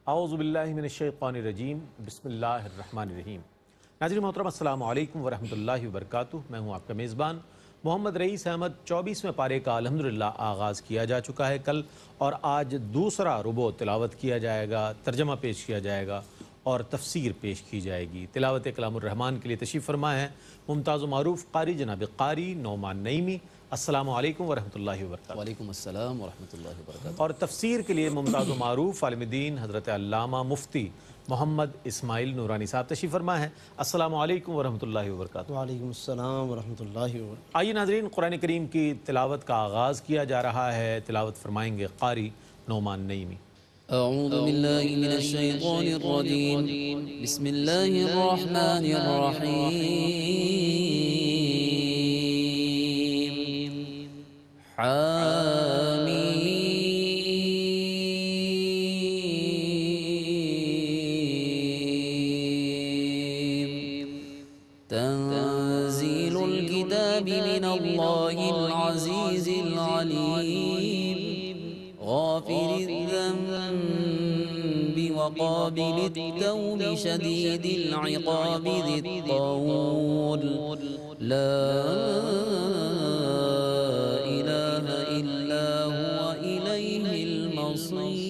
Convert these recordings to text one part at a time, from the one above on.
اعوذ باللہ من الشیطان الرجیم بسم اللہ الرحمن الرحیم۔ ناظرین محترم السلام علیکم ورحمۃ اللہ وبرکاتہ۔ میں ہوں آپ کا میزبان محمد رئیس احمد۔ 24ویں پارے کا الحمدللہ آغاز کیا جا چکا ہے کل، اور آج دوسرا ربع تلاوت کیا جائے گا، ترجمہ پیش کیا جائے گا اور تفسیر پیش کی جائے گی۔ تلاوت کلام الرحمن کے لیے تشریف فرما ہے ممتاز و معروف قاری جناب قاری نعمان نعیمی۔ السلام علیکم ورحمۃ اللہ وبرکاتہ۔ وعلیکم السلام ورحمۃ اللہ وبرکاتہ۔ اور تفسیر کے لیے ممتاز و معروف عالم دین حضرت علامہ مفتی محمد اسماعیل نورانی صاحب تشریف فرما ہے۔ السلام علیکم ورحمۃ اللہ وبرکاتہ۔ وعلیکم السلام ورحمۃ اللہ وبرکاتہ۔ آئیے ناظرین، قرآن کریم کی تلاوت کا آغاز کیا جا رہا ہے۔ تلاوت فرمائیں گے قاری نعمان نعیمی۔ اعوذ باللہ من الشیطان الرجیم، بسم اللہ الرحمن الرحیم۔ تنزيل الكتاب من الله العزيز العليم، غافر الذنب وقابل التوب شديد العقاب ذي الطول، لا إله إلا هو إليه المصير۔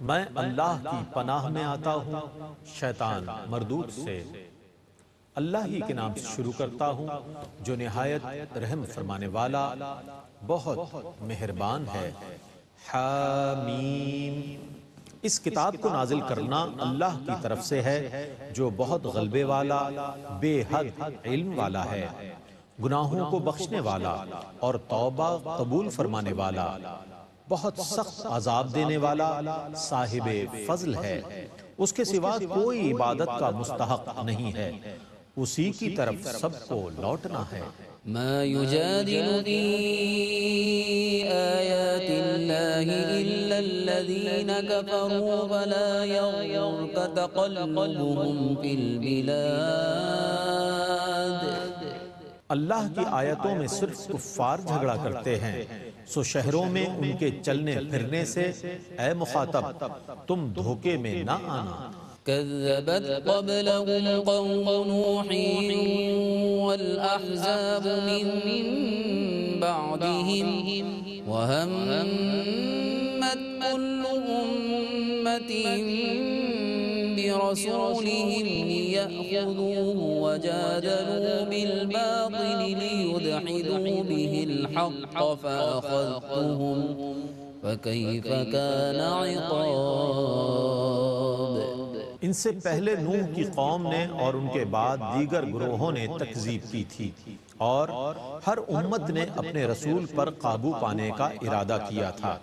میں اللہ کی پناہ میں آتا ہوں شیطان مردود سے۔ اللہ ہی کے نام سے شروع کرتا ہوں جو نہایت رحم فرمانے والا بہت مہربان ہے۔ حامیم۔ اس کتاب کو نازل کرنا اللہ کی طرف سے ہے جو بہت غلبے والا، بے حد علم والا ہے، گناہوں کو بخشنے والا اور توبہ قبول فرمانے والا، بہت سخت عذاب دینے والا، صاحب فضل ہے۔ اس کے سوا کوئی عبادت کا مستحق نہیں ہے، اسی کی طرف سب کو لوٹنا ہے۔ ما يجادل في آيات الله إلا الذين كفروا فلا يغرك تقلبهم في البلاد۔ اللہ کی آیتوں میں صرف کفار جھگڑا کرتے ہیں، سو شہروں میں ان کے چلنے پھرنے سے اے مخاطب تم دھوکے میں نہ آنا۔ كذبت قبلهم قوم نوح والأحزاب من بعدهم، وهمت كل أمة برسولهم ليأخذوه وجادلوا بالباطل ليدحضوا به الحق فأخذتهم فكيف كان عقاب۔ ان سے پہلے نوح کی قوم نے اور ان کے بعد دیگر گروہوں نے تکذیب کی تھی، اور ہر امت نے اپنے رسول پر قابو پانے کا ارادہ کیا تھا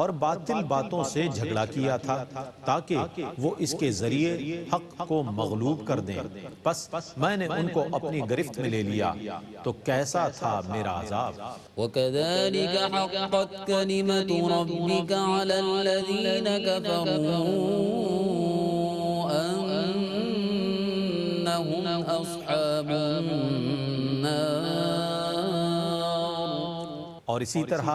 اور باطل باتوں سے جھگڑا کیا تھا تاکہ وہ اس کے ذریعے حق کو مغلوب کر دیں۔ پس میں نے ان کو اپنی گرفت میں لے لیا تو کیسا تھا میرا عذاب۔ وَكَذَلِكَ حَقَّتْ كَلِمَةُ رَبِّكَ عَلَى الَّذِينَ كَفَرُوا أَنَّهُمْ أَصْحَابُ النَّارِ۔ اور اسی طرح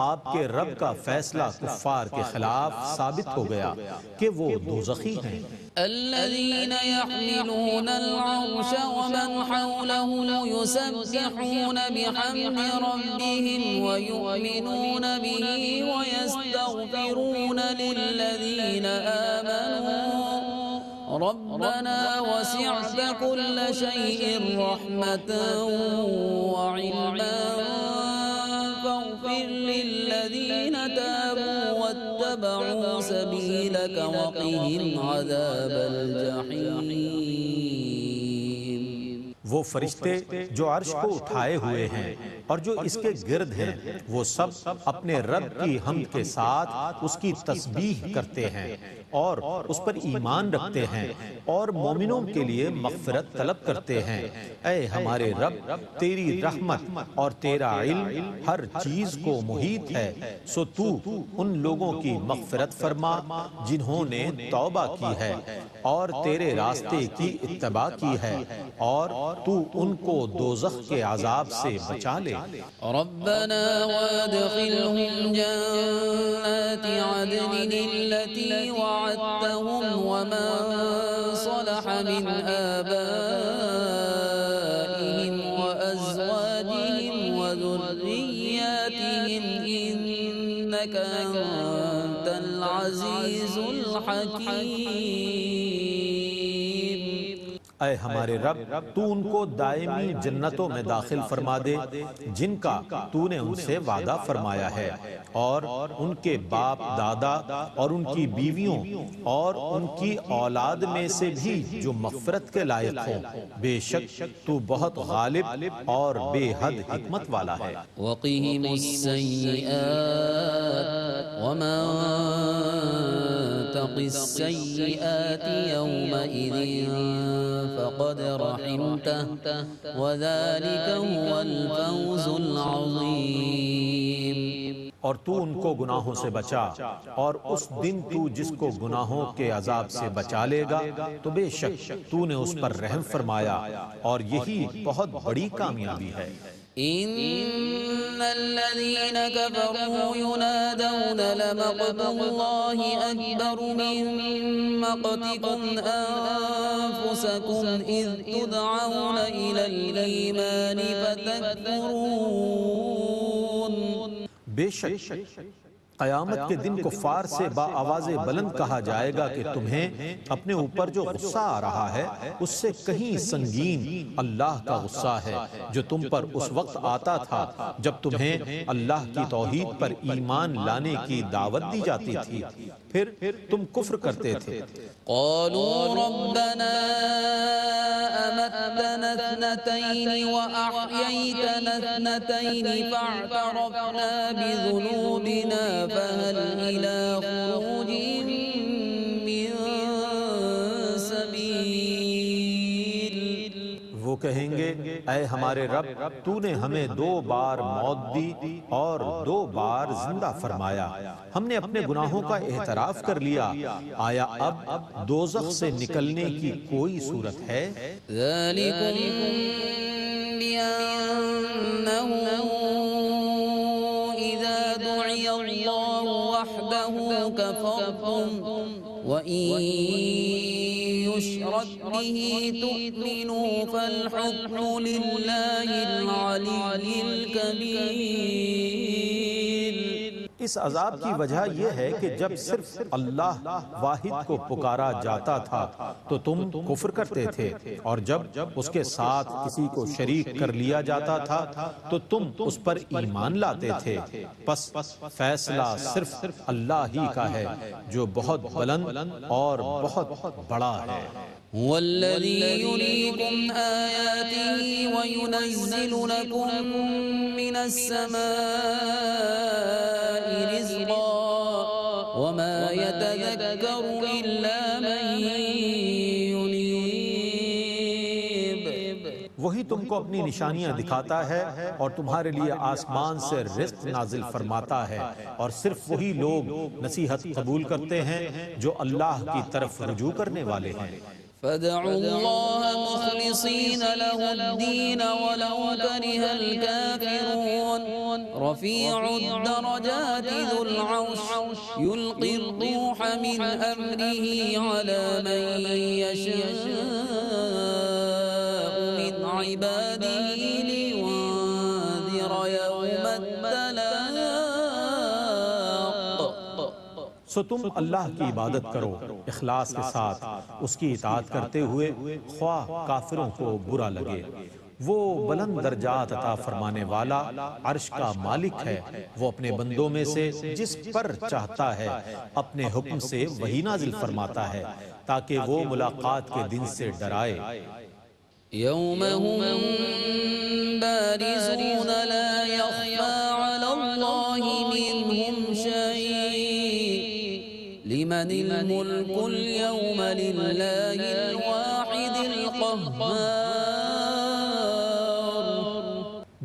آپ کے رب کا فیصلہ کفار کے خلاف ثابت ہو گیا کہ وہ دوزخی ہیں۔ الذين يحملون العرش ومن حوله يسبحون بحمد ربهم ويؤمنون به ويستغفرون للذين آمنوا ربنا وسعت كل شيء رحمة وعلما فاغفر للذين تابوا واتبعوا سبيلك وقهم عذاب الجحيم۔ وہ فرشتے جو عرش کو اٹھائے ہوئے ہیں اور جو اس کے گرد ہیں، وہ سب اپنے رب کی حمد کے ساتھ اس کی تسبیح کرتے ہیں اور اس پر ایمان رکھتے ہیں اور مومنوں کے لیے مغفرت طلب کرتے ہیں۔ اے ہمارے رب، تیری رحمت اور تیرا علم ہر چیز کو محیط ہے، سو تو ان لوگوں کی مغفرت فرما جنہوں نے توبہ کی ہے اور تیرے راستے کی اتباع کی ہے، اور تو ان کو دوزخ کے عذاب سے بچا لے۔ ربنا وادخلهم جنات عدن التي وعدتهم ومن صلح من آبائهم وأزواجهم وذرياتهم إنك أنت العزيز الحكيم۔ اے ہمارے رب تو ان کو دائمی جنتوں میں داخل فرما دے جن کا تو نے ان سے وعدہ فرمایا ہے، اور ان کے باپ دادا اور ان کی بیویوں اور ان کی اولاد میں سے بھی جو مغفرت کے لائق ہوں، بے شک تو بہت غالب اور بے حد حکمت والا ہے۔ وقهم السيئات ومن تق السيئات يومئذ فقد رحمته وذلك هو الفوز العظيم۔ اور تو ان کو گناہوں سے بچا، اور اس دن تو جس کو گناہوں کے عذاب سے بچا لے گا تو بے شک تو نے اس پر رحم فرمایا، اور یہی بہت بڑی کامیابی ہے۔ ان الذين كفروا ينادون لمقت الله اكبر من مقتكم انفسكم اذ تدعون الى الايمان فتكفرون۔ بے شک قیامت کے دن کفار سے با آواز بلند کہا جائے گا کہ تمہیں اپنے اوپر جو غصہ آ رہا ہے اس سے کہیں سنگین اللہ کا غصہ ہے جو تم پر اس وقت آتا تھا جب تمہیں اللہ کی توحید پر ایمان لانے کی دعوت دی جاتی تھی، پھر تم کفر کرتے تھے۔ قالوا ربنا امتنا اثنتين واحييتنا اثنتين فاعترفنا بذنوبنا فهل الى خروج من سبيل۔ وہ کہیں گے اے ہمارے رب تو نے ہمیں 2 بار موت دی اور 2 بار زندہ فرمایا، ہم نے اپنے گناہوں کا اعتراف کر لیا، آیا اب دوزخ سے نکلنے کی کوئی صورت ہے؟ ذلكم بأنه إذا دعي الله وحده كفرتم وإن يشرك به تؤمنوا فالحكم لله العلي الكبير۔ اس عذاب کی وجہ یہ ہے کہ جب صرف اللہ واحد کو پکارا جاتا تھا تو تم کفر کرتے تھے، اور جب اس کے ساتھ کسی کو شریک کر لیا جاتا تھا تو تم اس پر ایمان لاتے تھے۔ پس فیصلہ صرف اللہ ہی کا ہے جو بہت بلند اور بہت بڑا ہے۔ هو الذي يريكم آياته وينزل لكم من السماء رزقا وما يتذكر إلا من ينيب۔ وہی تم کو اپنی نشانیاں دکھاتا ہے اور تمہارے لیے آسمان سے رزق نازل فرماتا ہے، اور صرف وہی لوگ نصیحت قبول کرتے ہیں جو اللہ کی طرف رجوع کرنے والے ہیں۔ فادعوا الله مخلصين له الدين ولو كره الكافرون۔ رفيع الدرجات ذو العرش يلقي الروح من أمره على من يشاء من عباده لينذر يوم التلاق۔ سو تم اللہ کی عبادت کرو اخلاص کے ساتھ، اس کی اطاعت کرتے ہوئے خواہ کافروں کو برا لگے۔ وہ بلند درجات عطا فرمانے والا عرش کا مالک ہے، وہ اپنے بندوں میں سے جس پر چاہتا ہے اپنے حکم سے وہی نازل فرماتا ہے تاکہ وہ ملاقات کے دن سے ڈرائے۔ يوم هم بارزون لا يخفى على الله منهم شيء لمن الملك اليوم لله الواحد القهار۔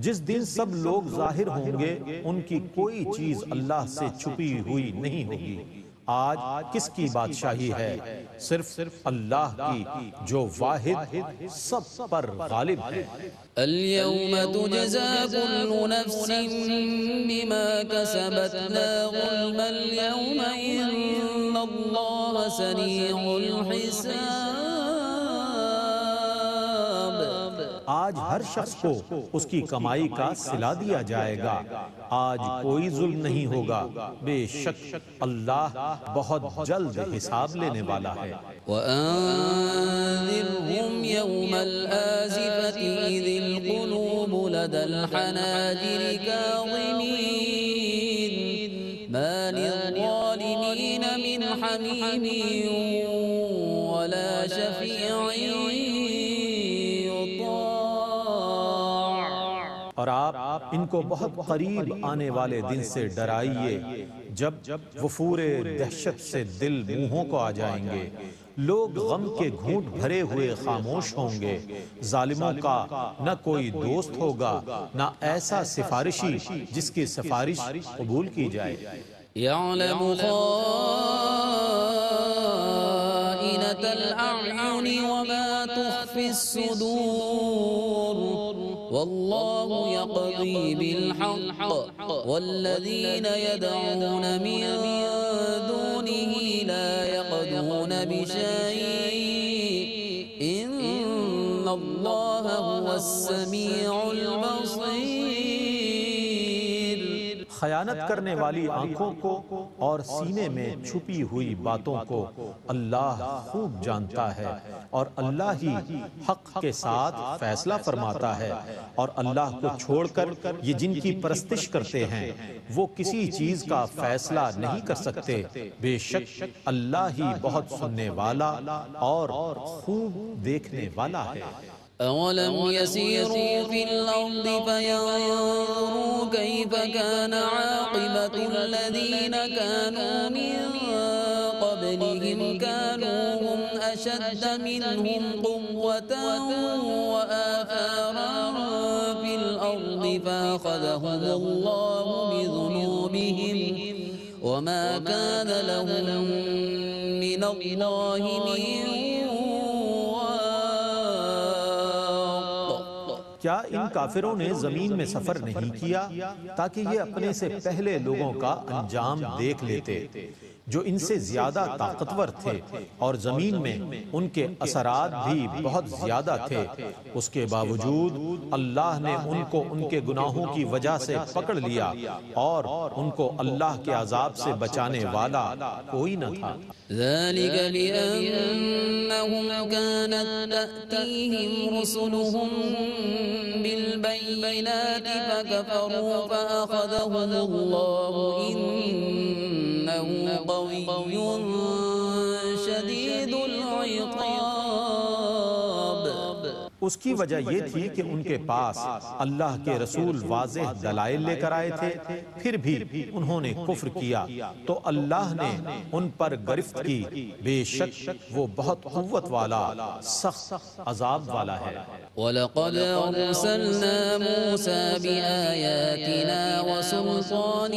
جس دن سب لوگ ظاہر ہوں گے ان کی کوئی چیز اللہ سے چھپی ہوئی نہیں ہوگی، آج کس کی بادشاہی ہے؟ صرف اللہ کی جو واحد سب پر غالب ہے۔ اليوم تجزى كل نفس بما كسبت لا ظلم اليوم إن الله سريع الحساب۔ آج ہر شخص کو اس کی کمائی کا صلہ دیا جائے گا، آج کوئی ظلم نہیں ہوگا، بے شک اللہ بہت جلد حساب لینے والا ہے۔ وَأَنذِرْهُمْ يَوْمَ الْآزِفَةِ إِذِ الْقُلُوبُ لَدَى الْحَنَاجِرِ كَاظِمِينَ مَا لِلظَّالِمِينَ مِنْ حَمِيمٍ وَلَا شَفِيعٍ يُطَاعُ۔ اور آپ ان کو بہت قریب آنے والے دن سے ڈرائیے جب وفور دہشت سے دل منہوں کو آ جائیں گے، لوگ غم کے گھونٹ بھرے ہوئے خاموش ہوں گے، ظالموں کا نہ کوئی دوست ہوگا نہ ایسا سفارشی جس کی سفارش قبول کی جائے۔ يَعْلَمُ خَائِنَةَ الْأَعْيُنِ وَمَا تُخْفِي الصُّدُورُ وَاللَّهُ يَقْضِي بِالْحَقِّ وَالَّذِينَ يَدْعُونَ مِن دُونِهِ لَا يَقْضُونَ بِشَيْءٍ إِنَّ اللَّهَ هُوَ السَّمِيعُ الْبَصِيرُ۔ خیانت کرنے والی آنکھوں کو اور سینے میں چھپی ہوئی باتوں کو اللہ خوب جانتا ہے، اور اللہ ہی حق کے ساتھ فیصلہ فرماتا ہے، اور اللہ کو چھوڑ کر یہ جن کی پرستش کرتے ہیں وہ کسی چیز کا فیصلہ نہیں کر سکتے، بے شک اللہ ہی بہت سننے والا اور خوب دیکھنے والا ہے۔ أَوَلَمْ يَسِيرُوا فِي الْأَرْضِ فَيَنظُرُوا كَيْفَ كَانَ عَاقِبَةُ الَّذِينَ كَانُوا مِن قَبْلِهِمْ كَانُوا هُمْ أَشَدَّ مِنْهُمْ قُوَّةً وَآثَارًا فِي الْأَرْضِ فَأَخَذَهُمُ اللَّهُ بِذُنُوبِهِمْ وَمَا كَانَ لَهُم مِّنَ اللَّهِ مِن کیا ان کافروں نے زمین میں سفر نہیں کیا تاکہ یہ اپنے سے پہلے لوگوں کا انجام دیکھ لیتے جو ان سے زیادہ طاقتور تھے، اور زمین میں ان کے اثرات بھی بہت زیادہ تھے، اس کے باوجود اللہ نے ان کو ان کے گناہوں کی وجہ سے پکڑ لیا اور ان کو اللہ کے عذاب سے بچانے والا کوئی نہ تھا۔ ذَلِكَ بِأَنَّهُمْ كَانَتْ تَأْتِيهِمْ رُسُلُهُم بِالْبَيِّنَاتِ فَكَفَرُوا فَأَخَذَهُمُ اللَّهُ إِنَّهُ قَوِيٌّ شَدِيدُ الْعِقَابِ۔ اس کی وجہ یہ تھی کہ ان کے پاس اللہ کے رسول واضح دلائل لے کر آئے تھے، پھر بھی انہوں نے کفر کیا تو اللہ نے ان پر گرفت کی، بے شک وہ بہت قوت والا سخت عذاب والا ہے۔ وَلَقَدْ أَرْسَلْنَا مُوسَى بِآيَاتِنَا وَسُلْطَانٍ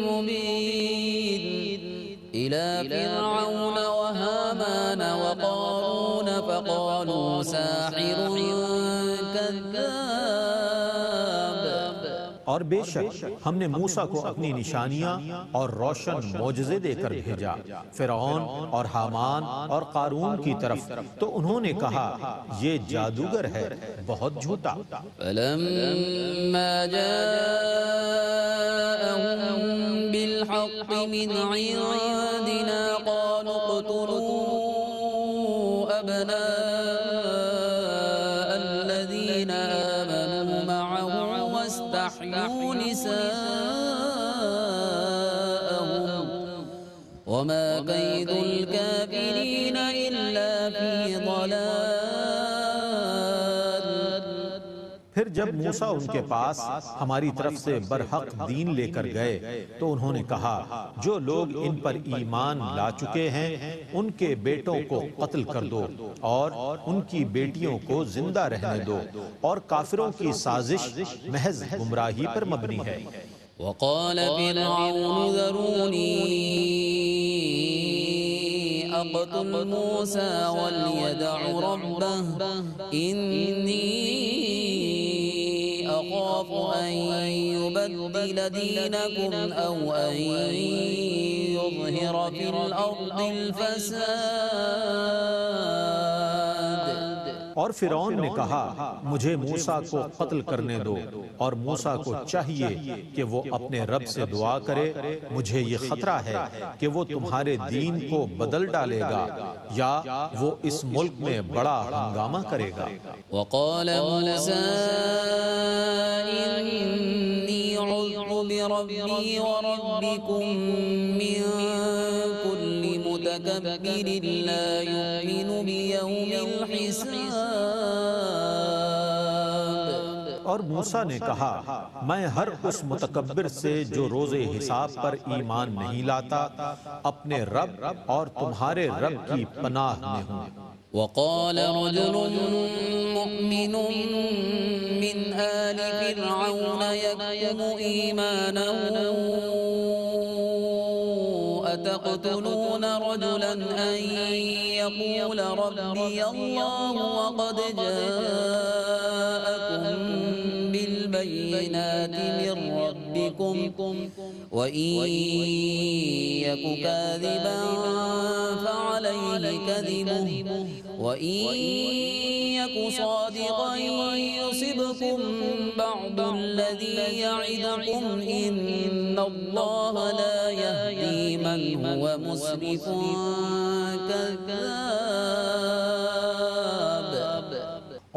مُبِينٍ إِلَى فِرْعَوْنَ وَهَامَانَ وَقَارُونَ فَقَالُوا سَاحِرٌ كَذَّابٌ۔ اور بے شک ہم نے موسیٰ کو اپنی نشانیاں اور روشن معجزے دے کر بھیجا فرعون اور حامان اور قارون کی طرف، تو انہوں نے کہا یہ جادوگر ہے، بہت جھوٹا۔ فَلَمَّا جَاءَهُم بِالْحَقِّ مِنْ عِندِنَا قَالُوا اقْتُلُوا أَبْنَاءَ الَّذِينَ آمَنُوا مَعَهُ وَاسْتَحْيُوا نِسَاءَهُمْ وَمَا كَيْدُ الْكَافِرِينَ إِلَّا فِي ضَلَالٍ۔ پھر جب موسیٰ ان کے پاس ہماری طرف سے برحق دین لے کر گئے تو انہوں نے کہا جو لوگ ان پر ایمان لا چکے ہیں ان کے بیٹوں کو قتل کر دو اور ان کی بیٹیوں کو زندہ رہنے دو، اور کافروں کی سازش محض گمراہی پر مبنی ہے۔ وَقَالَ فِرْعَوْنُ ذَرُونِي أقتل موسى وليدع ربه إني أخاف أن يبدل دينكم أو أن يظهر في الأرض الفساد. اور فرعون نے کہا مجھے موسیٰ کو قتل کرنے دو، اور موسیٰ کو چاہیے کہ وہ اپنے رب سے دعا کرے، مجھے یہ خطرہ ہے کہ وہ تمہارے دین کو بدل ڈالے گا یا وہ اس ملک میں بڑا ہنگامہ کرے گا. وقال موسى إني عذت بربي وربكم من كل متكبر لا يؤمن بيوم الحساب. اور موسیٰ نے کہا میں ہر اس متکبر سے جو روز حساب پر ایمان نہیں لاتا اپنے رب اور تمہارے رب کی پناہ میں ہوں. وقال رجل مؤمن من آل فرعون يكتم إيمانه أتقتلون رجلا أن يقول ربي الله وقد جاءكم بالبينات من ربكم وإن يك كاذبا فعليه كذبه وإن يك صادقا يصبكم بعض الذي يعدكم إن الله لا يهدي من هو مسرف كذاب.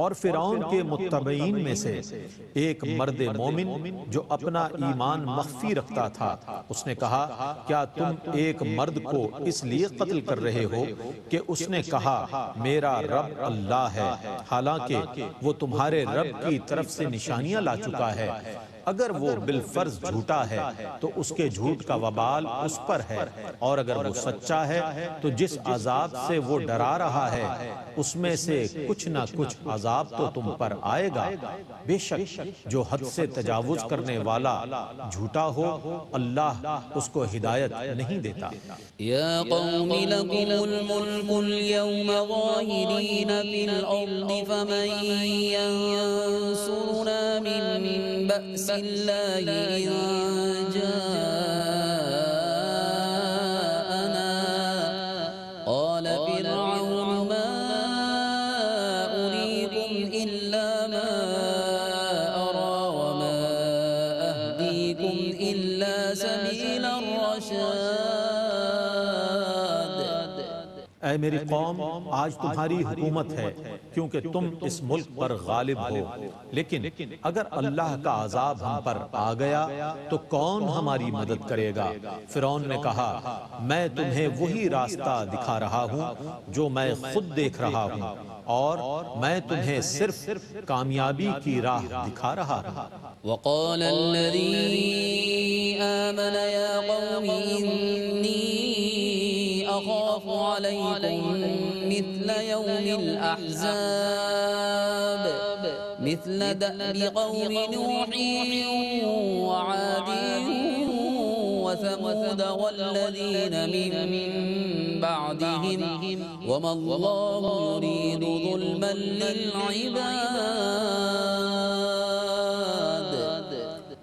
اور فرعون کے متبعین میں سے ایک مرد مومن جو اپنا ایمان مخفی رکھتا تھا اس نے کہا کیا تم ایک مرد کو اس لیے قتل کر رہے ہو کہ اس نے کہا میرا رب اللہ ہے، حالانکہ وہ تمہارے رب کی طرف سے نشانیاں لا چکا ہے. اگر وہ بالفرض جھوٹا ہے تو اس کے جھوٹ کا وبال اس پر ہے، اور اگر وہ سچا ہے تو جس عذاب سے وہ ڈرا رہا ہے اس میں سے کچھ نہ کچھ عذاب تو تم پر آئے گا. بے شک جو حد سے تجاوز کرنے والا جھوٹا ہو اللہ اس کو ہدایت نہیں دیتا. یا قوم لکم الملک اليوم ظاہرین فی الارض فمن ینصرنا من بأس الله إن جاءنا قال فرعون ما أريكم إلا ما أرى وما أهديكم إلا سبيل الرشاد. اے میری قوم آج تمہاری حکومت ہے کیونکہ تم اس ملک پر غالب ہو، لیکن اگر اللہ کا عذاب ہم پر آ گیا تو کون ہماری مدد کرے گا؟ فرعون نے کہا میں تمہیں وہی راستہ دکھا رہا ہوں جو میں خود دیکھ رہا ہوں، اور میں تمہیں صرف کامیابی کی راہ دکھا رہا ہوں. وقال الذي آمن يا قوم إني أخاف عليكم مثل يوم الأحزاب مثل دأب قوم نوح وعاد وثمود والذين من بعدهم وما الله يريد ظلما للعباد.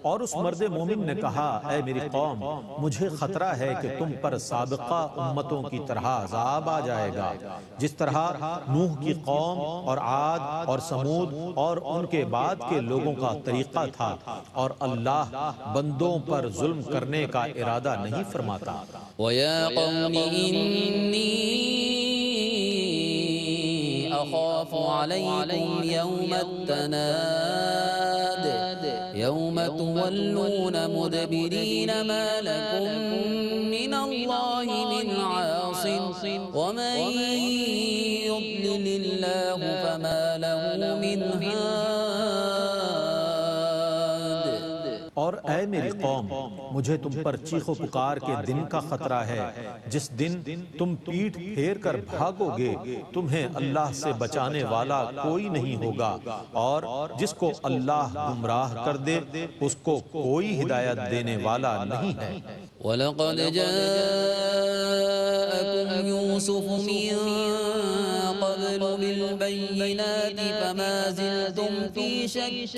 اور اس مرد مومن نے کہا اے میری قوم مجھے خطرہ ہے کہ تم پر سابقہ امتوں کی طرح عذاب آ جائے گا، جس طرح نوح کی قوم اور عاد اور سمود اور ان کے بعد کے لوگوں کا طریقہ تھا، اور اللہ بندوں پر ظلم کرنے کا ارادہ نہیں فرماتا. وَيَا قَوْمِ إِنِّي أَخَافُ عَلَيْكُمْ يَوْمَ التَّنَادِ يَوْمَ تُوَلُّونَ مُدْبِرِينَ مَا لَكُمْ مِنَ اللَّهِ مِنْ عَاصِمٍ وَمَنْ يُضْلِلِ اللَّهُ فَمَا لَهُ مِنْ هَادٍ. اور اے اے میری قوم مجھے تم پر چیخ و پکار کے دن کا خطرہ ہے جس دن تم پیٹھ پھیر کر بھاگو گے، تمہیں اللہ سے بچانے والا کوئی نہیں ہوگا، اور جس کو اللہ گمراہ کر دے اس کو کوئی ہدایت دینے والا نہیں ہے۔ وَلَقَدْ جَاءَكُمْ يُوسُفُ مِن قَبْلُ بِالْبَيِّنَاتِ فَمَا زِلْتُمْ فِي شَكٍّ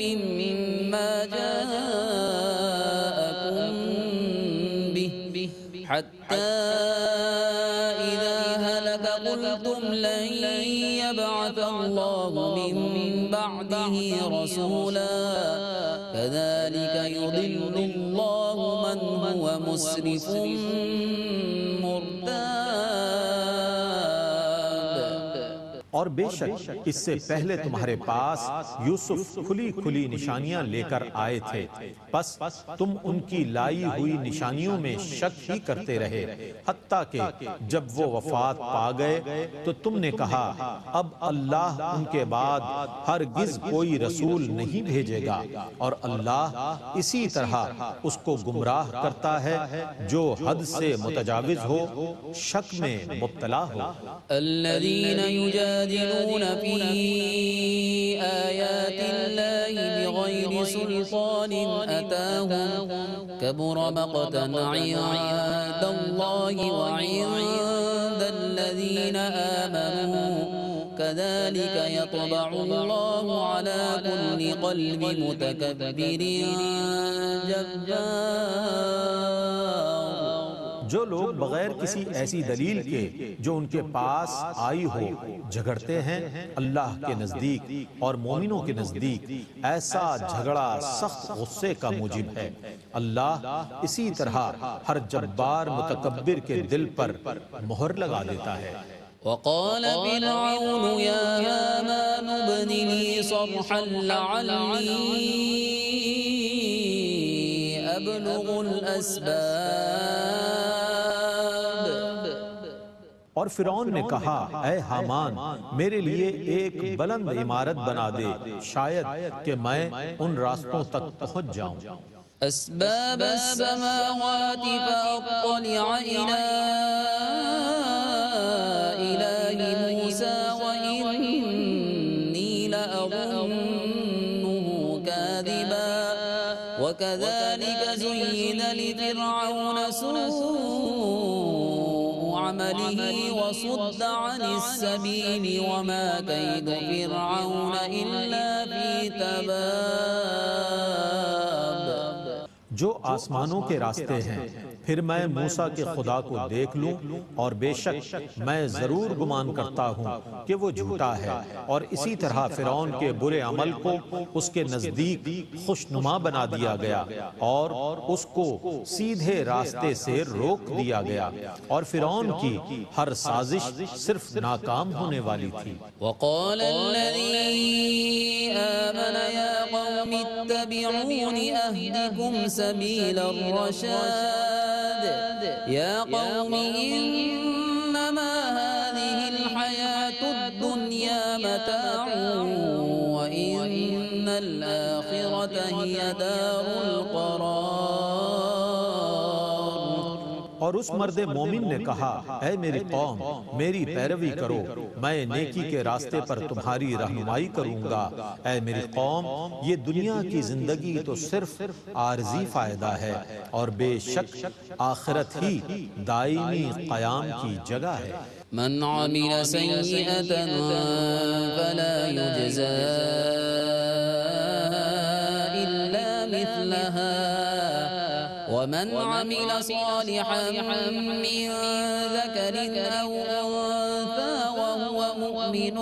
مِّمَّا جَاءَكُم بِهِ حَتَّى إِذَا هَلَكَ قُلْتُمْ لَن يَبْعَثَ اللَّهُ مِن بَعْدِهِ رَسُولًا كَذَلِكَ يُضِلُّ اللَّهُ مَنْ هُوَ مُسْرِفٌ اور بے شک اس سے پہلے تمہارے پاس یوسف کھلی کھلی نشانیاں لے کر آئے تھے، پس تم ان کی لائی ہوئی نشانیوں میں شک ہی کرتے رہے، حتیٰ کہ جب وہ وفات پا گئے تو تم نے کہا اب اللہ ان کے بعد ہرگز کوئی رسول نہیں بھیجے گا، اور اللہ اسی طرح اس کو گمراہ کرتا ہے جو حد سے متجاوز ہو، شک میں مبتلا ہو۔ الذين يجادلون في آيات الله بغير سلطان أتاهم كبر مقتا عند الله وعند الذين آمنوا كذلك يطبع الله على كل قلب متكبر جبار۔ جو لوگ بغیر کسی ایسی دلیل کے جو ان کے پاس آئی ہو جھگڑتے ہیں، اللہ کے نزدیک اور مومنوں کے نزدیک ایسا جھگڑا سخت غصے کا موجب ہے۔ اللہ اسی طرح ہر جبار متکبر کے دل پر مہر لگا دیتا ہے۔ وقال فرعون يا هامان ابن لي صرحا لعلي أبلغ الأسباب۔ اور فرعون نے کہا اے حامان میرے لیے ایک بلند عمارت بنا دے، شاید کہ میں ان راستوں تک پہنچ جاؤں۔ أسباب السماوات فأطلع إلى إله موسى وإني لأظنه كاذبا وكذلك زين لفرعون سوء عمله وصد عن السبيل وما كيد فرعون إلا في تباب۔ جو آسمانوں کے راستے ہیں پھر میں موسیٰ کے خدا کو دیکھ لوں، اور بے شک میں ضرور گمان کرتا ہوں کہ وہ جھوٹا ہے، اور اسی طرح فرعون کے برے عمل کو اس کے نزدیک خوشنما بنا دیا گیا اور اس کو سیدھے راستے سے روک دیا گیا، اور فرعون کی ہر سازش صرف ناکام ہونے والی تھی۔ وقال الذي آمن يا قوم اتبعون أهدكم سبيل الرشاد يا قوم إنما هذه الحياة الدنيا متاع وإن الآخرة هي دار القرار۔ اور اس مرد مومن نے کہا اے میری قوم میری پیروی کرو، میں نیکی کے راستے پر تمہاری رہنمائی کروں گا۔ اے میری قوم یہ دنیا کی زندگی تو صرف عارضی فائدہ ہے، اور بے شک آخرت ہی دائمی قیام کی جگہ ہے۔ من عمل سيئة فلا يجزى إلا مثلها ومن عمل صالحا من ذكر أو أنثى وهو مؤمن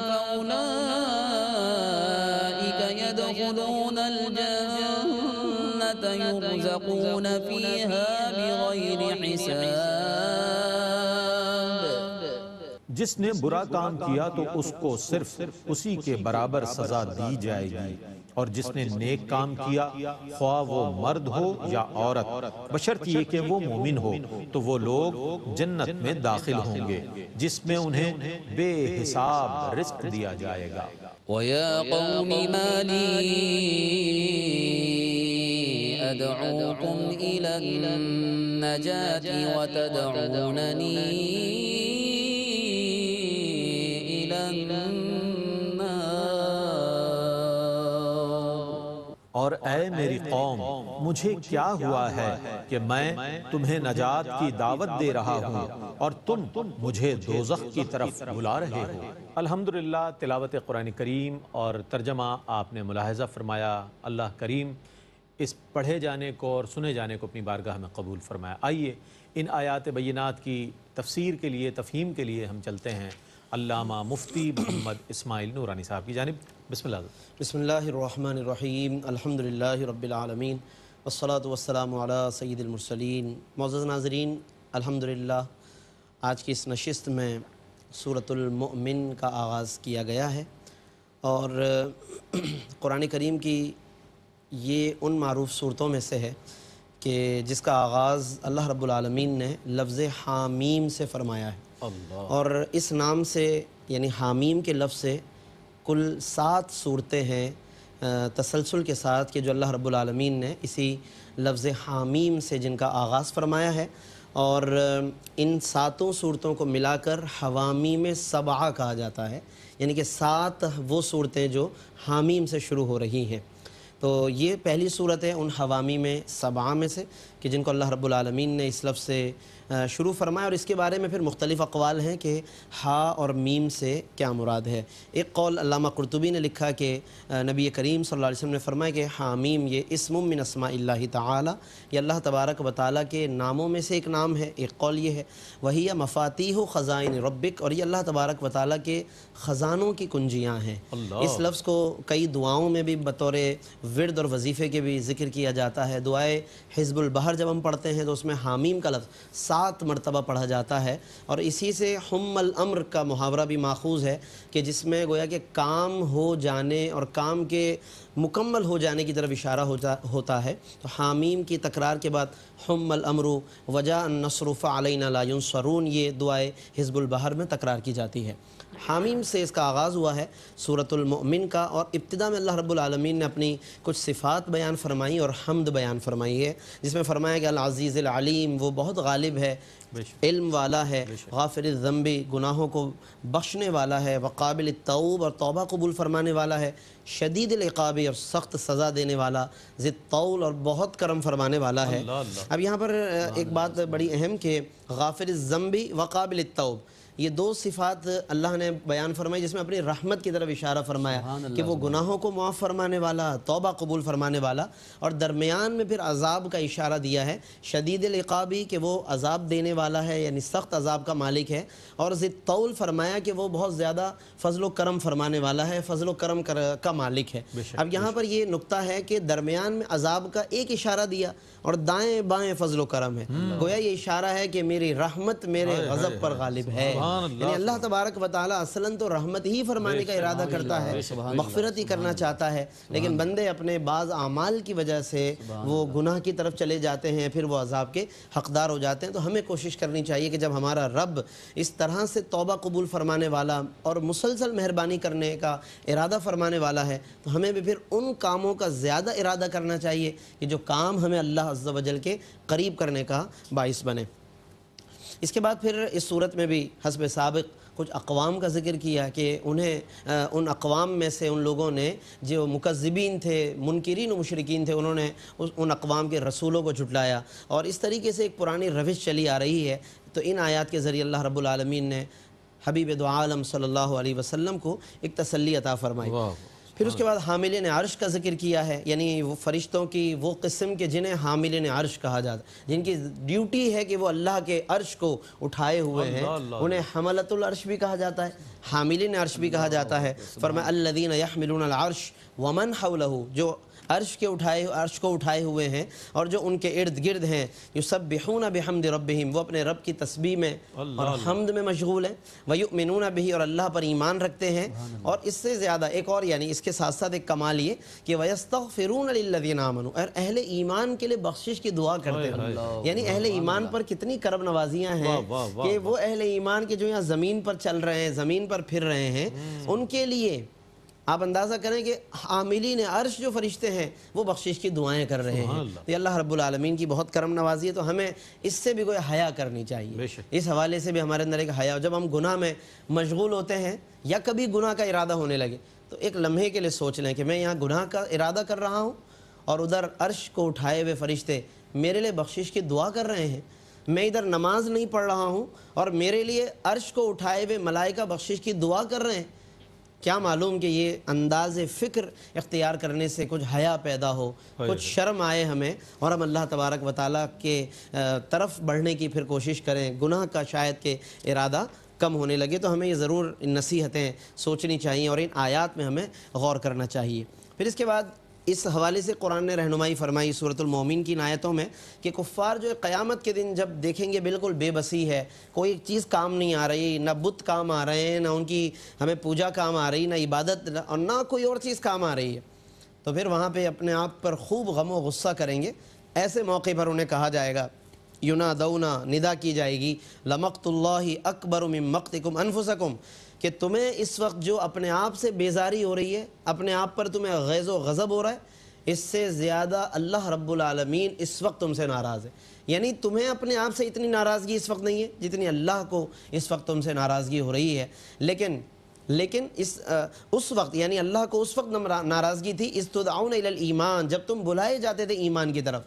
فأولئك يدخلون الجنة يرزقون فيها بغير حساب۔ جس نے برا کام کیا تو اس کو صرف اسی کے برابر سزا دی جائے گی، اور جس نے نیک کام کیا خواہ وہ مرد ہو یا عورت بشرط یہ کہ وہ مومن ہو تو وہ لوگ جنت میں داخل ہوں گے جس میں انہیں بے حساب رزق دیا جائے گا۔ وَيَا قَوْمِ مَا لِي أدعوكم إلى النجاة وتدعونني إلى النار. اور اے میری قوم، مجھے کیا ہوا ہے کہ میں تمہیں نجات کی دعوت دے رہا ہوں اور تم مجھے دوزخ کی طرف بلا رہے ہو. الحمدللہ تلاوت قرآن کریم اور ترجمہ آپ نے ملاحظہ فرمایا. اللہ کریم اس پڑھے جانے کو اور سنے جانے کو اپنی بارگاہ میں قبول فرمایا. آئیے ان آیات بینات کی تفسیر کے لیے، تفہیم کے لیے ہم چلتے ہیں علامہ مفتی محمد اسماعیل نورانی صاحب کی جانب. بسم اللہ. بسم اللہ الرحمن الرحیم. الحمدللہ رب العالمین والصلاة والسلام علی سید المرسلین. معزز ناظرین، الحمدللہ آج کی اس نشست میں سورۃ المؤمن کا آغاز کیا گیا ہے، اور قرآن کریم کی یہ ان معروف صورتوں میں سے ہے کہ جس کا آغاز اللہ رب العالمین نے لفظ حامیم سے فرمایا ہے. اور اس نام سے یعنی حامیم کے لفظ سے کل 7 صورتیں ہیں تسلسل کے ساتھ کہ جو اللہ رب العالمین نے اسی لفظ حامیم سے جن کا آغاز فرمایا ہے. اور ان 7 صورتوں کو ملا کر حوامیم 7 کہا جاتا ہے، یعنی کہ 7 وہ صورتیں جو حامیم سے شروع ہو رہی ہیں. تو یہ پہلی صورت ہے ان حوامیم 7 میں سے کہ جن کو اللہ رب العالمین نے اس لفظ سے شروع فرمایا. اور اس کے بارے میں پھر مختلف اقوال ہیں کہ ہا اور میم سے کیا مراد ہے. ایک قول علامہ قرطبی نے لکھا کہ نبی کریم صلی اللہ علیہ وسلم نے فرمایا کہ حامیم یہ اسم من اسماء اللہ تعالی، یہ اللہ تبارک و تعالیٰ کے ناموں میں سے ایک نام ہے. ایک قول یہ ہے وہی مفاتیح خزائن ربک، اور یہ اللہ تبارک و تعالیٰ کے خزانوں کی کنجیاں ہیں. اس لفظ کو کئی دعاؤں میں بھی بطور ورد اور وظیفے کے بھی ذکر کیا جاتا ہے. دعائے حزب البحر جب ہم پڑھتے ہیں تو اس میں حامیم کا لفظ 7 مرتبہ پڑھا جاتا ہے. اور اسی سے حم الامر کا محاورہ بھی ماخوذ ہے کہ جس میں گویا کہ کام ہو جانے اور کام کے مکمل ہو جانے کی طرف اشارہ ہوتا ہے. تو حامیم کی تکرار کے بعد حم الامر وجاء النصر فعلینا لا ینصرون، یہ دعائے حزب البحر میں تکرار کی جاتی ہے. حامیم سے اس کا آغاز ہوا ہے سورۃ المؤمن کا، اور ابتدا میں اللہ رب العالمین نے اپنی کچھ صفات بیان فرمائی اور حمد بیان فرمائی ہے، جس میں فرمایا کہ العزیز العلیم، وہ بہت غالب ہے، علم والا ہے، غافر الذنب، گناہوں کو بخشنے والا ہے، وقابل التوب، اور توبہ قبول فرمانے والا ہے، شدید العقاب، اور سخت سزا دینے والا، ذی الطول، اور بہت کرم فرمانے والا ہے. اب یہاں پر ایک بات بڑی اہم کہ غافر الذنب وقابل التوب، یہ 2 صفات اللہ نے بیان فرمائی جس میں اپنی رحمت کی طرف اشارہ فرمایا کہ وہ گناہوں کو معاف فرمانے والا، توبہ قبول فرمانے والا، اور درمیان میں پھر عذاب کا اشارہ دیا ہے شدید العقابی کہ وہ عذاب دینے والا ہے، یعنی سخت عذاب کا مالک ہے، اور ذی الطول فرمایا کہ وہ بہت زیادہ فضل و کرم فرمانے والا ہے، فضل و کرم کا مالک ہے. اب یہاں پر یہ نقطہ ہے کہ درمیان میں عذاب کا ایک اشارہ دیا اور دائیں بائیں فضل و کرم ہے. گویا یہ اشارہ ہے کہ میری رحمت میرے غضب پر غالب ہے. یعنی اللہ تبارک و تعالیٰ اصلاً تو رحمت ہی فرمانے کا ارادہ کرتا ہے، مغفرت ہی کرنا چاہتا ہے، لیکن بندے اپنے بعض اعمال کی وجہ سے وہ گناہ کی طرف چلے جاتے ہیں، پھر وہ عذاب کے حقدار ہو جاتے ہیں. تو ہمیں کوشش کرنی چاہیے کہ جب ہمارا رب اس طرح سے توبہ قبول فرمانے والا اور مسلسل مہربانی کرنے کا ارادہ فرمانے والا ہے تو ہمیں بھی پھر ان کاموں کا زیادہ ارادہ کرنا چاہیے کہ جو کام ہمیں اللہ عز و جل کے قریب کرنے کا باعث بنے. اس کے بعد پھر اس صورت میں بھی حسب سابق کچھ اقوام کا ذکر کیا کہ انہیں ان اقوام میں سے ان لوگوں نے جو مکذبین تھے، منکرین و مشرکین تھے، انہوں نے ان اقوام کے رسولوں کو جھٹلایا، اور اس طریقے سے ایک پرانی روش چلی آ رہی ہے. تو ان آیات کے ذریعے اللہ رب العالمین نے حبیب دو عالم صلی اللہ علیہ وسلم کو ایک تسلی عطا فرمائی. پھر اس کے بعد حاملین عرش کا ذکر کیا ہے، یعنی وہ فرشتوں کی وہ قسم کے جنہیں حاملین عرش کہا جاتا ہے، جن کی ڈیوٹی ہے کہ وہ اللہ کے عرش کو اٹھائے ہوئے ہیں. انہیں حملۃ العرش بھی کہا جاتا ہے، حاملین عرش بھی کہا جاتا ہے. فرمایا الذین یحملون العرش ومن حولہ، جو عرش کو اٹھائے ہوئے ہیں اور جو ان کے ارد گرد ہیں. یسبحون بحمد ربہم، وہ اپنے رب کی تسبیح میں اور حمد میں مشغول ہیں. ویؤمنون بہ، اور اللہ پر ایمان رکھتے ہیں. اور اس سے زیادہ ایک اور، یعنی اس کے ساتھ ساتھ ایک کمال یہ کہ ویستغفرون للذین آمنوا، اور اہل ایمان کے لیے بخشش کی دعا کرتے ہیں. یعنی اہل ایمان پر کتنی کرم نوازیاں ہیں کہ وہ اہل ایمان کے جو یہاں زمین پر چل رہے ہیں، زمین پر پھر رہے ہیں، ان کے لیے آپ اندازہ کریں کہ حاملین عرش جو فرشتے ہیں وہ بخشش کی دعائیں کر رہے ہیں. یہ اللہ رب العالمین کی بہت کرم نوازی ہے. تو ہمیں اس سے بھی کوئی حیا کرنی چاہیے. اس حوالے سے بھی ہمارے اندر ایک حیا. جب ہم گناہ میں مشغول ہوتے ہیں یا کبھی گناہ کا ارادہ ہونے لگے تو ایک لمحے کے لیے سوچ لیں کہ میں یہاں گناہ کا ارادہ کر رہا ہوں اور ادھر عرش کو اٹھائے ہوئے فرشتے میرے لیے بخشش کی دعا کر رہے ہیں. میں ادھر نماز نہیں پڑھ رہا ہوں اور میرے لیے عرش کو اٹھائے ہوئے ملائکہ بخشش کی دعا کر رہے ہیں. کیا معلوم کہ یہ انداز فکر اختیار کرنے سے کچھ حیا پیدا ہو, کچھ شرم آئے ہمیں, اور ہم اللہ تبارک و تعالیٰ کے طرف بڑھنے کی پھر کوشش کریں, گناہ کا شاید کہ ارادہ کم ہونے لگے. تو ہمیں یہ ضرور ان نصیحتیں سوچنی چاہیے اور ان آیات میں ہمیں غور کرنا چاہیے. پھر اس کے بعد اس حوالے سے قرآن نے رہنمائی فرمائی سورۃ المومن کی آیتوں میں کہ کفار جو قیامت کے دن جب دیکھیں گے بالکل بے بسی ہے, کوئی چیز کام نہیں آ رہی, نہ بت کام آ رہے ہیں, نہ ان کی ہمیں پوجا کام آ رہی, نہ عبادت, اور نہ کوئی اور چیز کام آ رہی ہے, تو پھر وہاں پہ اپنے آپ پر خوب غم و غصہ کریں گے. ایسے موقع پر انہیں کہا جائے گا, ینادونا, ندا کی جائے گی, لمقت اللہ اکبر من مقتکم انفسکم, کہ تمہیں اس وقت جو اپنے آپ سے بیزاری ہو رہی ہے, اپنے آپ پر تمہیں غیظ و غضب ہو رہا ہے, اس سے زیادہ اللہ رب العالمین اس وقت تم سے ناراض ہے. یعنی تمہیں اپنے آپ سے اتنی ناراضگی اس وقت نہیں ہے جتنی اللہ کو اس وقت تم سے ناراضگی ہو رہی ہے. لیکن اس وقت یعنی اللہ کو اس وقت ناراضگی تھی اذ تدعون الی الایمان, جب تم بلائے جاتے تھے ایمان کی طرف.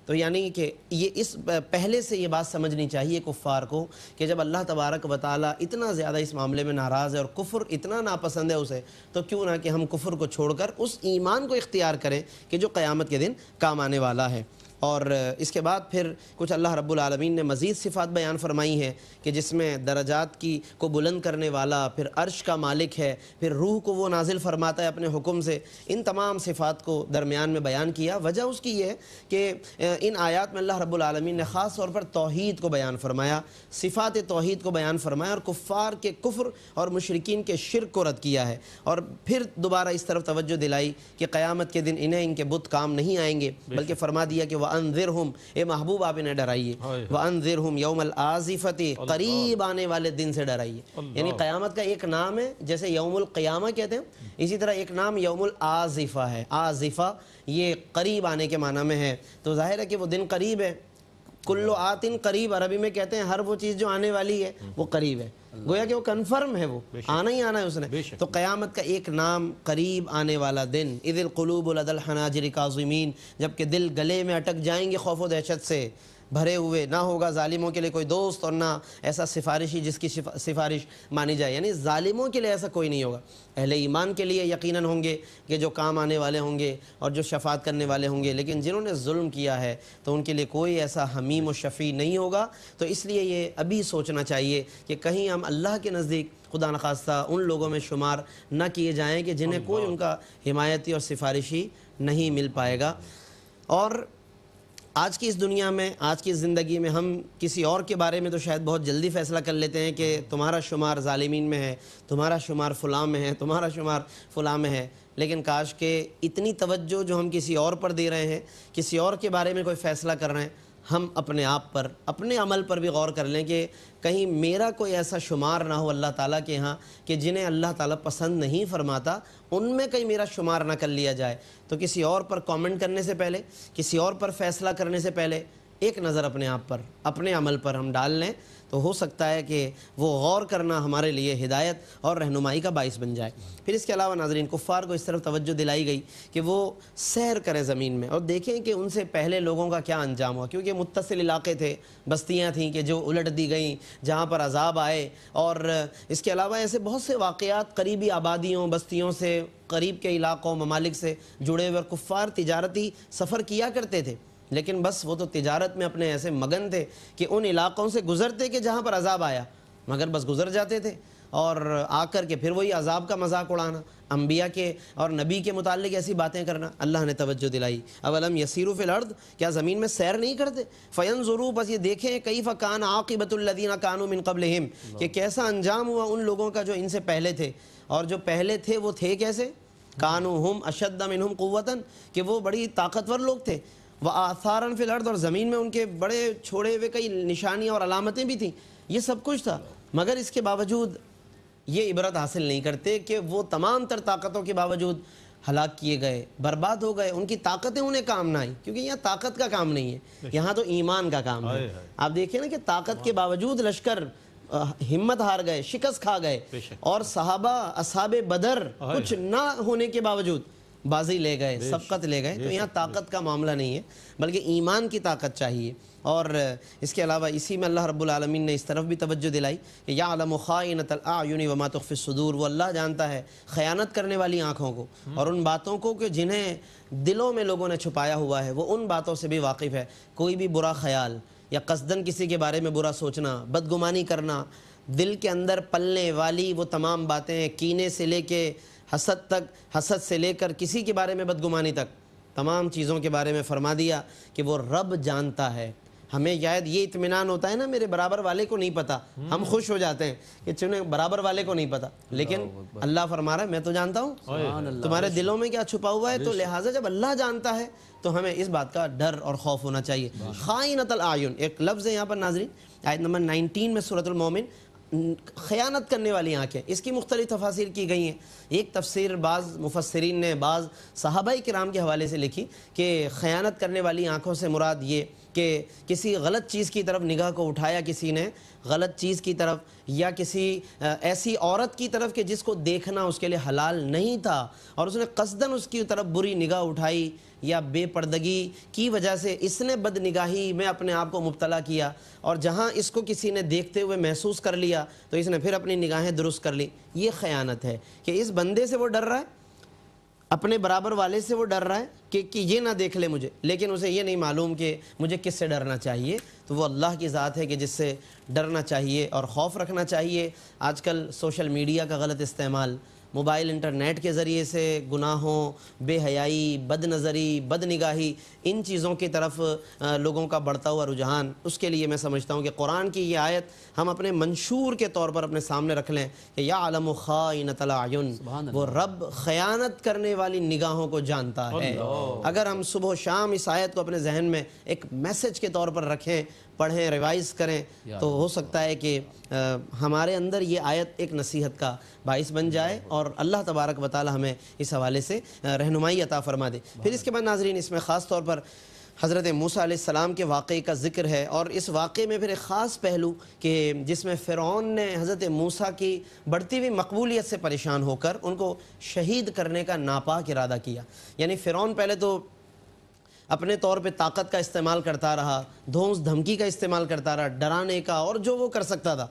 تو یعنی کہ یہ اس پہلے سے یہ بات سمجھنی چاہیے کفار کو کہ جب اللہ تبارک و تعالیٰ اتنا زیادہ اس معاملے میں ناراض ہے اور کفر اتنا ناپسند ہے اسے, تو کیوں نہ کہ ہم کفر کو چھوڑ کر اس ایمان کو اختیار کریں کہ جو قیامت کے دن کام آنے والا ہے. اور اس کے بعد پھر کچھ اللہ رب العالمین نے مزید صفات بیان فرمائی ہیں کہ جس میں درجات کو بلند کرنے والا, پھر عرش کا مالک ہے, پھر روح کو وہ نازل فرماتا ہے اپنے حکم سے. ان تمام صفات کو درمیان میں بیان کیا. وجہ اس کی یہ ہے کہ ان آیات میں اللہ رب العالمین نے خاص طور پر توحید کو بیان فرمایا, صفات توحید کو بیان فرمایا, اور کفار کے کفر اور مشرکین کے شرک کو رد کیا ہے. اور پھر دوبارہ اس طرف توجہ دلائی کہ قیامت کے دن انہیں ان کے بت کام نہیں آئیں گے, بلکہ فرما دیا کہ وَأَنذِرْهُمْ, اے محبوب آپ انہیں ڈرائیے, وَأَنذِرْهُمْ يَوْمَ الْآزِفَةِ, قریب آنے والے دن سے ڈرائیے. یعنی قیامت کا ایک نام ہے جیسے یوم القیامہ کہتے ہیں, اسی طرح ایک نام یوم الآزفہ ہے. آزفہ یہ قریب آنے کے معنی میں ہے, تو ظاہر ہے کہ وہ دن قریب ہے. کلو آتن قریب, عربی میں کہتے ہیں ہر وہ چیز جو آنے والی ہے وہ قریب ہے, گویا کہ وہ کنفرم ہے, وہ آنا ہی آنا ہے اس نے. تو قیامت کا ایک نام قریب آنے والا دن, اذ القلوب لدى الحناجر کاظمین, جبکہ دل گلے میں اٹک جائیں گے خوف و دہشت سے بھرے ہوئے. نہ ہوگا ظالموں کے لیے کوئی دوست اور نہ ایسا سفارشی جس کی سفارش مانی جائے. یعنی ظالموں کے لیے ایسا کوئی نہیں ہوگا. اہل ایمان کے لیے یقیناً ہوں گے کہ جو کام آنے والے ہوں گے اور جو شفاعت کرنے والے ہوں گے, لیکن جنہوں نے ظلم کیا ہے تو ان کے لیے کوئی ایسا حمیم و شفیع نہیں ہوگا. تو اس لیے یہ ابھی سوچنا چاہیے کہ کہیں ہم اللہ کے نزدیک خدا نخواستہ ان لوگوں میں شمار نہ کیے جائیں کہ جنہیں کوئی ان کا حمایتی اور سفارشی نہیں مل پائے گا. اور آج کی اس دنیا میں, آج کی اس زندگی میں ہم کسی اور کے بارے میں تو شاید بہت جلدی فیصلہ کر لیتے ہیں کہ تمہارا شمار ظالمین میں ہے, تمہارا شمار فلاں میں ہے, تمہارا شمار فلاں میں ہے. لیکن کاش کہ اتنی توجہ جو ہم کسی اور پر دے رہے ہیں, کسی اور کے بارے میں کوئی فیصلہ کر رہے ہیں, ہم اپنے آپ پر, اپنے عمل پر بھی غور کر لیں کہ کہیں میرا کوئی ایسا شمار نہ ہو اللہ تعالیٰ کے ہاں کہ جنہیں اللہ تعالیٰ پسند نہیں فرماتا, ان میں کہیں میرا شمار نہ کر لیا جائے. تو کسی اور پر کامنٹ کرنے سے پہلے, کسی اور پر فیصلہ کرنے سے پہلے ایک نظر اپنے آپ پر, اپنے عمل پر ہم ڈال لیں, تو ہو سکتا ہے کہ وہ غور کرنا ہمارے لیے ہدایت اور رہنمائی کا باعث بن جائے. پھر اس کے علاوہ ناظرین, کفار کو اس طرف توجہ دلائی گئی کہ وہ سیر کریں زمین میں اور دیکھیں کہ ان سے پہلے لوگوں کا کیا انجام ہوا, کیونکہ متصل علاقے تھے, بستیاں تھیں کہ جو الٹ دی گئیں, جہاں پر عذاب آئے. اور اس کے علاوہ ایسے بہت سے واقعات قریبی آبادیوں, بستیوں سے, قریب کے علاقوں, ممالک سے جڑے ہوئے, اور کفار تجارتی سفر کیا کرتے تھے, لیکن بس وہ تو تجارت میں اپنے ایسے مگن تھے کہ ان علاقوں سے گزرتے کہ جہاں پر عذاب آیا, مگر بس گزر جاتے تھے, اور آ کر کے پھر وہی عذاب کا مذاق اڑانا, انبیاء کے اور نبی کے متعلق ایسی باتیں کرنا. اللہ نے توجہ دلائی, اولم یسیروا فی الارض, کیا زمین میں سیر نہیں کرتے, فینظروا, بس یہ دیکھیں, کیف کان عاقبۃ الذین کانوا من قبلہم, کہ کیسا انجام ہوا ان لوگوں کا جو ان سے پہلے تھے. اور جو پہلے تھے وہ تھے کیسے, کانوا ہم اشد منہم قوۃ, کہ وہ بڑی طاقتور لوگ تھے, وآثارا فی الارض, اور زمین میں ان کے بڑے چھوڑے ہوئے کئی نشانیاں اور علامتیں بھی تھیں, یہ سب کچھ تھا. مگر اس کے باوجود یہ عبرت حاصل نہیں کرتے کہ وہ تمام تر طاقتوں کے باوجود ہلاک کیے گئے، برباد ہو گئے، ان کی طاقتیں انہیں کام نہ آئیں، کیونکہ یہاں طاقت کا کام نہیں ہے، یہاں تو ایمان کا کام ہے۔ آپ دیکھیں نا کہ طاقت کے باوجود لشکر ہمت ہار گئے، شکست کھا گئے، اور صحابہ اصحاب بدر کچھ نہ ہونے کے باوجود بازی لے گئے، سبقت لے گئے۔ تو یہاں طاقت کا معاملہ نہیں ہے بلکہ ایمان کی طاقت چاہیے۔ اور اس کے علاوہ اسی میں اللہ رب العالمین نے اس طرف بھی توجہ دلائی کہ یعلم خائنۃ الاعین وما تخفی الصدور، وہ اللہ جانتا ہے خیانت کرنے والی آنکھوں کو اور ان باتوں کو کہ جنہیں دلوں میں لوگوں نے چھپایا ہوا ہے، وہ ان باتوں سے بھی واقف ہے۔ کوئی بھی برا خیال یا قصدن کسی کے بارے میں برا سوچنا، بدگمانی کرنا، دل کے اندر پلنے والی وہ تمام باتیں، کینے سے لے کے حسد تک، حسد سے لے کر کسی کے بارے میں بدگمانی تک، تمام چیزوں کے بارے میں فرما دیا کہ وہ رب جانتا ہے۔ ہمیں شاید یہ اطمینان ہوتا ہے نا میرے برابر والے کو نہیں پتا، ہم خوش ہو جاتے ہیں کہ چنے برابر والے کو نہیں پتا، لیکن اللہ فرما رہا ہے میں تو جانتا ہوں تمہارے دلوں میں کیا چھپا ہوا ہے۔ تو لہٰذا جب اللہ جانتا ہے تو ہمیں اس بات کا ڈر اور خوف ہونا چاہیے۔ خائنۃ الاعین ایک لفظ ہے یہاں پر ناظرین، آیت نمبر 19 میں سورۃ المومن، خیانت کرنے والی آنکھیں، اس کی مختلف تفاسیر کی گئی ہیں۔ ایک تفسیر بعض مفسرین نے بعض صحابہ کرام کے حوالے سے لکھی کہ خیانت کرنے والی آنکھوں سے مراد یہ کہ کسی غلط چیز کی طرف نگاہ کو اٹھایا کسی نے، غلط چیز کی طرف یا کسی ایسی عورت کی طرف کہ جس کو دیکھنا اس کے لیے حلال نہیں تھا، اور اس نے قصداً اس کی طرف بری نگاہ اٹھائی، یا بے پردگی کی وجہ سے اس نے بد نگاہی میں اپنے آپ کو مبتلا کیا، اور جہاں اس کو کسی نے دیکھتے ہوئے محسوس کر لیا تو اس نے پھر اپنی نگاہیں درست کر لی۔ یہ خیانت ہے کہ اس بندے سے وہ ڈر رہا ہے، اپنے برابر والے سے وہ ڈر رہا ہے کہ یہ نہ دیکھ لے مجھے، لیکن اسے یہ نہیں معلوم کہ مجھے کس سے ڈرنا چاہیے۔ تو وہ اللہ کی ذات ہے کہ جس سے ڈرنا چاہیے اور خوف رکھنا چاہیے۔ آج کل سوشل میڈیا کا غلط استعمال، موبائل انٹرنیٹ کے ذریعے سے گناہوں، بے حیائی، بد نظری، بد نگاہی، ان چیزوں کی طرف لوگوں کا بڑھتا ہوا رجحان، اس کے لیے میں سمجھتا ہوں کہ قرآن کی یہ آیت ہم اپنے منشور کے طور پر اپنے سامنے رکھ لیں کہ یعلم خائنۃ الاعین، وہ رب خیانت کرنے والی نگاہوں کو جانتا ہے۔ اگر ہم صبح و شام اس آیت کو اپنے ذہن میں ایک میسج کے طور پر رکھیں، پڑھیں، ریوائز کریں، تو ہو سکتا ہے کہ ہمارے اندر یہ آیت ایک نصیحت کا باعث بن جائے اور اللہ تبارک و تعالی ہمیں اس حوالے سے رہنمائی عطا فرما دے۔ پھر اس کے بعد ناظرین اس میں خاص طور پر حضرت موسیٰ علیہ السلام کے واقعے کا ذکر ہے، اور اس واقعے میں پھر ایک خاص پہلو کہ جس میں فرعون نے حضرت موسیٰ کی بڑھتی ہوئی مقبولیت سے پریشان ہو کر ان کو شہید کرنے کا ناپاک ارادہ کیا۔ یعنی فرعون پہلے تو اپنے طور پہ طاقت کا استعمال کرتا رہا، دھونس دھمکی کا استعمال کرتا رہا، ڈرانے کا، اور جو وہ کر سکتا تھا،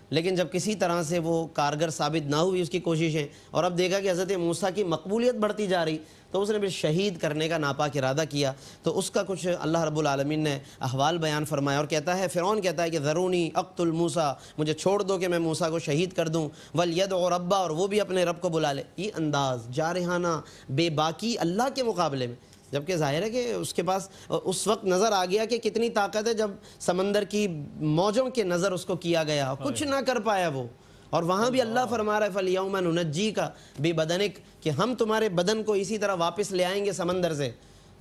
لیکن جب کسی طرح سے وہ کارگر ثابت نہ ہوئی اس کی کوششیں، اور اب دیکھا کہ حضرت موسیٰ کی مقبولیت بڑھتی جا رہی، تو اس نے پھر شہید کرنے کا ناپاک ارادہ کیا۔ تو اس کا کچھ اللہ رب العالمین نے احوال بیان فرمایا، اور کہتا ہے فرعون کہتا ہے کہ ذرونی اقتل موسیٰ، مجھے چھوڑ دو کہ میں موسیٰ کو شہید کر دوں، ولیدع ربہ، اور وہ بھی اپنے رب کو بلا لے۔ یہ انداز جارحانہ، بے باکی اللہ کے مقابلے میں، جبکہ ظاہر ہے کہ اس کے پاس اس وقت نظر آ گیا کہ کتنی طاقت ہے، جب سمندر کی موجوں کے نظر اس کو کیا گیا، کچھ نہ کر پایا وہ، اور وہاں بھی اللہ فرما رہا ہے فَالْيَوْمَ نُنَجِّيكَ بِبَدَنِكَ، کہ ہم تمہارے بدن کو اسی طرح واپس لے آئیں گے سمندر سے۔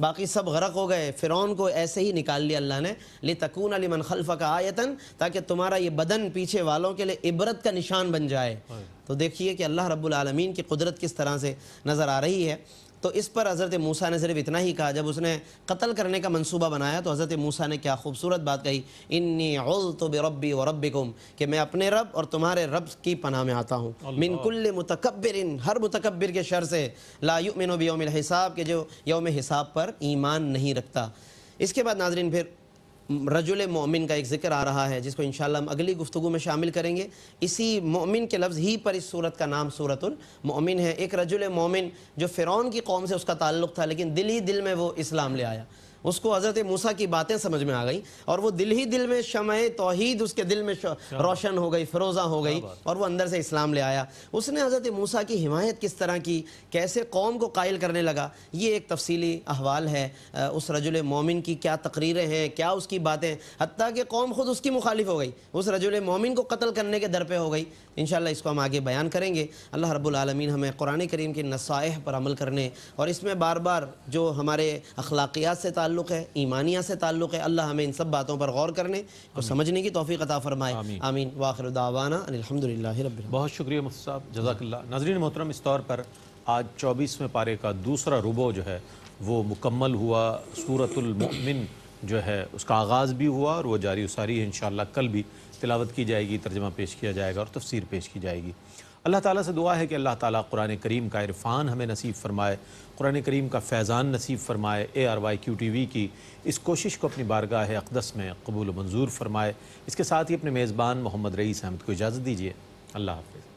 باقی سب غرق ہو گئے، فرعون کو ایسے ہی نکال لیا اللہ نے، لِتَكُونَ لِمَنْ خَلْفَكَ آیَةً، تاکہ تمہارا یہ بدن پیچھے والوں کے لیے عبرت کا نشان بن جائے۔ تو دیکھیے کہ اللہ رب العالمین کی قدرت کس طرح سے نظر آ رہی ہے۔ تو اس پر حضرت موسیٰ نے صرف اتنا ہی کہا، جب اس نے قتل کرنے کا منصوبہ بنایا تو حضرت موسیٰ نے کیا خوبصورت بات کہی، انی عذت بربی وربکم، کہ میں اپنے رب اور تمہارے رب کی پناہ میں آتا ہوں، من کل متکبر، ہر متکبر کے شر سے، لا یؤمن بیوم الحساب، کہ جو یوم حساب پر ایمان نہیں رکھتا۔ اس کے بعد ناظرین پھر رجل مومن کا ایک ذکر آ رہا ہے، جس کو انشاءاللہ ہم اگلی گفتگو میں شامل کریں گے۔ اسی مومن کے لفظ ہی پر اس صورت کا نام سورۃ المؤمن ہے۔ ایک رجل مومن جو فرعون کی قوم سے اس کا تعلق تھا، لیکن دل ہی دل میں وہ اسلام لے آیا، اس کو حضرت موسیٰ کی باتیں سمجھ میں آ گئیں، اور وہ دل ہی دل میں شمع توحید اس کے دل میں روشن ہو گئی، فروزہ ہو گئی، اور وہ اندر سے اسلام لے آیا۔ اس نے حضرت موسیٰ کی حمایت کس طرح کی، کیسے قوم کو قائل کرنے لگا، یہ ایک تفصیلی احوال ہے اس رجل مومن کی، کیا تقریریں ہیں، کیا اس کی باتیں، حتیٰ کہ قوم خود اس کی مخالف ہو گئی، اس رجل مومن کو قتل کرنے کے در پہ ہو گئی۔ انشاءاللہ اس کو ہم آگے بیان کریں گے۔ اللہ رب العالمین ہمیں قرآن کریم کی نصائح پر عمل کرنے، اور اس میں بار بار جو ہمارے اخلاقیات سے تعلق تعلق ہے، ایمانیہ سے تعلق ہے۔ اللہ ہمیں ان سب باتوں پر غور کرنے کو سمجھنے کی توفیق عطا فرمائے، آمین۔ وآخر دعوانا ان الحمدللہ رب العالمین۔ بہت شکریہ مفتی صاحب، جزاک اللہ۔ ناظرین محترم، اس طور پر آج 24ویں پارے کا دوسرا ربع جو ہے وہ مکمل ہوا۔ سورۃ المؤمن جو ہے اس کا آغاز بھی ہوا اور وہ جاری و ساری ہے۔ انشاءاللہ کل بھی تلاوت کی جائے گی، ترجمہ پیش کیا جائے گا اور تفسیر پیش کی جائے گی۔ اللہ تعالیٰ سے دعا ہے کہ اللہ تعالیٰ قرآن کریم کا عرفان ہمیں نصیب فرمائے، قرآن کریم کا فیضان نصیب فرمائے، ARYQ TV کی اس کوشش کو اپنی بارگاہ اقدس میں قبول و منظور فرمائے۔ اس کے ساتھ ہی اپنے میزبان محمد رئیس احمد کو اجازت دیجیے۔ اللہ حافظ۔